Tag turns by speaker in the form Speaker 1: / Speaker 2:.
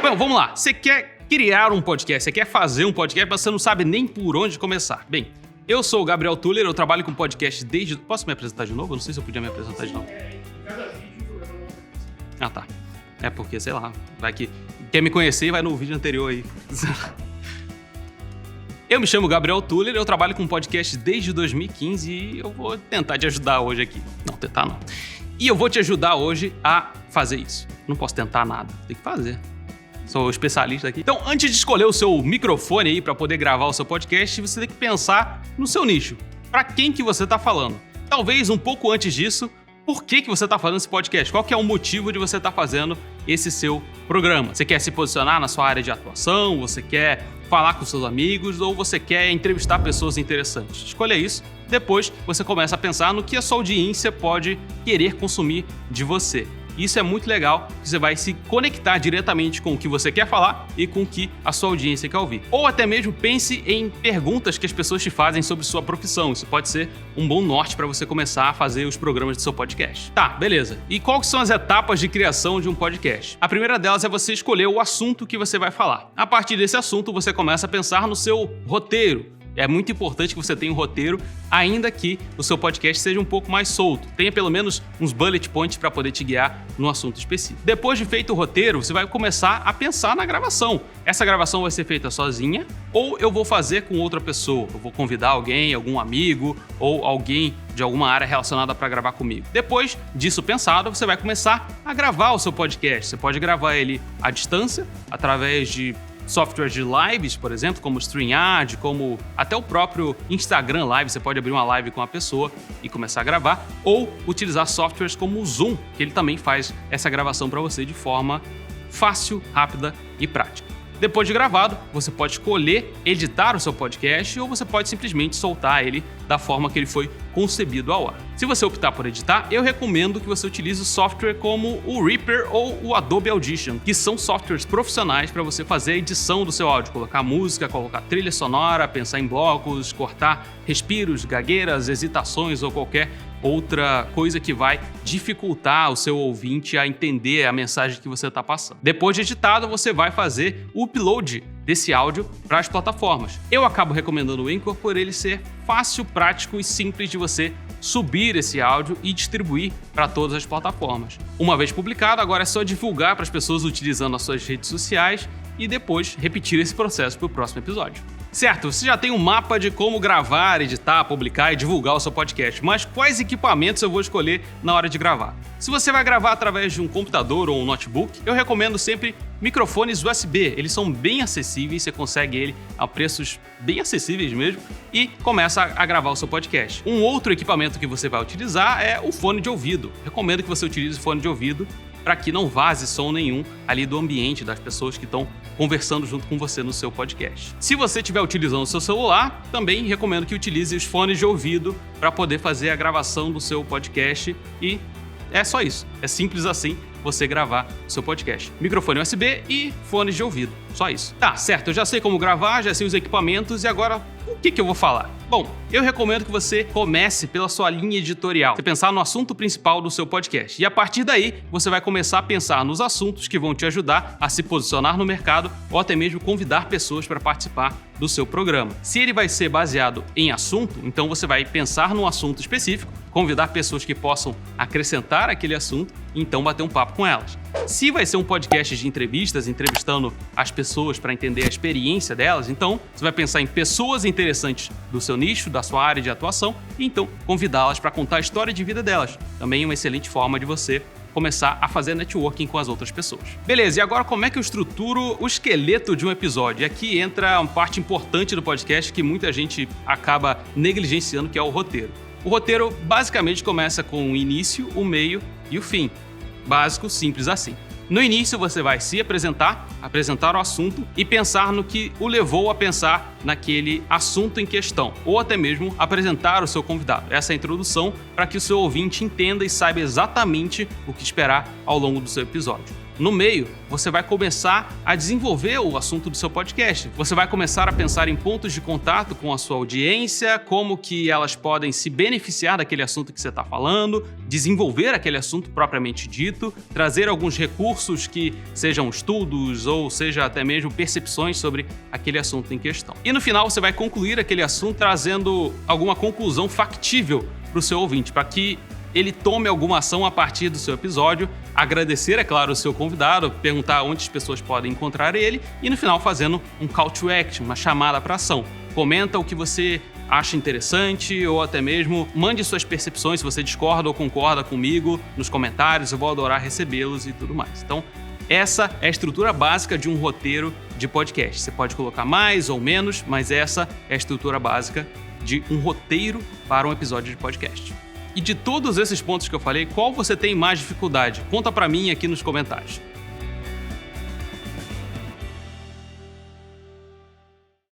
Speaker 1: Bom, vamos lá. Você quer criar um podcast, você quer fazer um podcast, mas você não sabe nem por onde começar. Bem, eu sou o Gabriel Tuller, eu trabalho com podcast desde... Posso me apresentar de novo? Eu não sei se eu podia me apresentar de novo. Ah, tá. É porque, sei lá, vai que quer me conhecer e vai no vídeo anterior aí. Eu me chamo Gabriel Tuller, eu trabalho com podcast desde 2015 e eu vou tentar te ajudar hoje aqui. Não, tentar não. E eu vou te ajudar hoje a fazer isso. Não posso tentar nada, tem que fazer. Sou especialista aqui. Então, antes de escolher o seu microfone aí para poder gravar o seu podcast, você tem que pensar no seu nicho. Para quem que você tá falando? Talvez um pouco antes disso, por que você tá fazendo esse podcast? Qual que é o motivo de você estar fazendo esse seu programa? Você quer se posicionar na sua área de atuação? Você quer falar com seus amigos? Ou você quer entrevistar pessoas interessantes? Escolha isso. Depois, você começa a pensar no que a sua audiência pode querer consumir de você. Isso é muito legal, que você vai se conectar diretamente com o que você quer falar e com o que a sua audiência quer ouvir. Ou até mesmo pense em perguntas que as pessoas te fazem sobre sua profissão. Isso pode ser um bom norte para você começar a fazer os programas do seu podcast. Tá, beleza. E quais são as etapas de criação de um podcast? A primeira delas é você escolher o assunto que você vai falar. A partir desse assunto, você começa a pensar no seu roteiro. É muito importante que você tenha um roteiro, ainda que o seu podcast seja um pouco mais solto. Tenha pelo menos uns bullet points para poder te guiar no assunto específico. Depois de feito o roteiro, você vai começar a pensar na gravação. Essa gravação vai ser feita sozinha ou eu vou fazer com outra pessoa? Eu vou convidar alguém, algum amigo ou alguém de alguma área relacionada para gravar comigo. Depois disso pensado, você vai começar a gravar o seu podcast. Você pode gravar ele à distância, através de softwares de lives, por exemplo, como o StreamYard, como até o próprio Instagram Live. Você pode abrir uma live com uma pessoa e começar a gravar, ou utilizar softwares como o Zoom, que ele também faz essa gravação para você de forma fácil, rápida e prática. Depois de gravado, você pode escolher editar o seu podcast ou você pode simplesmente soltar ele da forma que ele foi concebido ao ar. Se você optar por editar, eu recomendo que você utilize software como o Reaper ou o Adobe Audition, que são softwares profissionais para você fazer a edição do seu áudio, colocar música, colocar trilha sonora, pensar em blocos, cortar respiros, gagueiras, hesitações ou qualquer outra coisa que vai dificultar o seu ouvinte a entender a mensagem que você está passando. Depois de editado, você vai fazer o upload desse áudio para as plataformas. Eu acabo recomendando o Anchor por ele ser fácil, prático e simples de você subir esse áudio e distribuir para todas as plataformas. Uma vez publicado, agora é só divulgar para as pessoas utilizando as suas redes sociais e depois repetir esse processo para o próximo episódio. Certo, você já tem um mapa de como gravar, editar, publicar e divulgar o seu podcast, mas quais equipamentos eu vou escolher na hora de gravar? Se você vai gravar através de um computador ou um notebook, eu recomendo sempre microfones USB. Eles são bem acessíveis, você consegue ele a preços bem acessíveis mesmo e começa a gravar o seu podcast. Um outro equipamento que você vai utilizar é o fone de ouvido. Recomendo que você utilize fone de ouvido para que não vaze som nenhum ali do ambiente das pessoas que estão conversando junto com você no seu podcast. Se você estiver utilizando o seu celular, também recomendo que utilize os fones de ouvido para poder fazer a gravação do seu podcast e é só isso. É simples assim você gravar o seu podcast. Microfone USB e fones de ouvido. Só isso. Tá, certo. Eu já sei como gravar, já sei os equipamentos e agora o que eu vou falar? Bom, eu recomendo que você comece pela sua linha editorial. Você pensar no assunto principal do seu podcast. E a partir daí, você vai começar a pensar nos assuntos que vão te ajudar a se posicionar no mercado ou até mesmo convidar pessoas para participar do seu programa. Se ele vai ser baseado em assunto, então você vai pensar num assunto específico, convidar pessoas que possam acrescentar aquele assunto e então bater um papo com elas. Se vai ser um podcast de entrevistas, entrevistando as pessoas para entender a experiência delas, então você vai pensar em pessoas interessantes do seu nicho, da sua área de atuação, e então convidá-las para contar a história de vida delas. Também uma excelente forma de você começar a fazer networking com as outras pessoas. Beleza, e agora como é que eu estruturo o esqueleto de um episódio? E aqui entra uma parte importante do podcast que muita gente acaba negligenciando, que é o roteiro. O roteiro basicamente começa com o início, o meio e o fim. Básico, simples assim. No início você vai se apresentar o assunto e pensar no que o levou a pensar naquele assunto em questão, ou até mesmo apresentar o seu convidado. Essa é a introdução para que o seu ouvinte entenda e saiba exatamente o que esperar ao longo do seu episódio. No meio, você vai começar a desenvolver o assunto do seu podcast. Você vai começar a pensar em pontos de contato com a sua audiência, como que elas podem se beneficiar daquele assunto que você está falando, desenvolver aquele assunto propriamente dito, trazer alguns recursos que sejam estudos ou seja até mesmo percepções sobre aquele assunto em questão. E no final você vai concluir aquele assunto trazendo alguma conclusão factível para o seu ouvinte, para que ele tome alguma ação a partir do seu episódio, agradecer, é claro, o seu convidado, perguntar onde as pessoas podem encontrar ele e no final fazendo um call to action, uma chamada para ação. Comenta o que você acha interessante ou até mesmo mande suas percepções, se você discorda ou concorda comigo nos comentários, eu vou adorar recebê-los e tudo mais. Então, essa é a estrutura básica de um roteiro de podcast. Você pode colocar mais ou menos, mas essa é a estrutura básica de um roteiro para um episódio de podcast. E de todos esses pontos que eu falei, qual você tem mais dificuldade? Conta pra mim aqui nos comentários.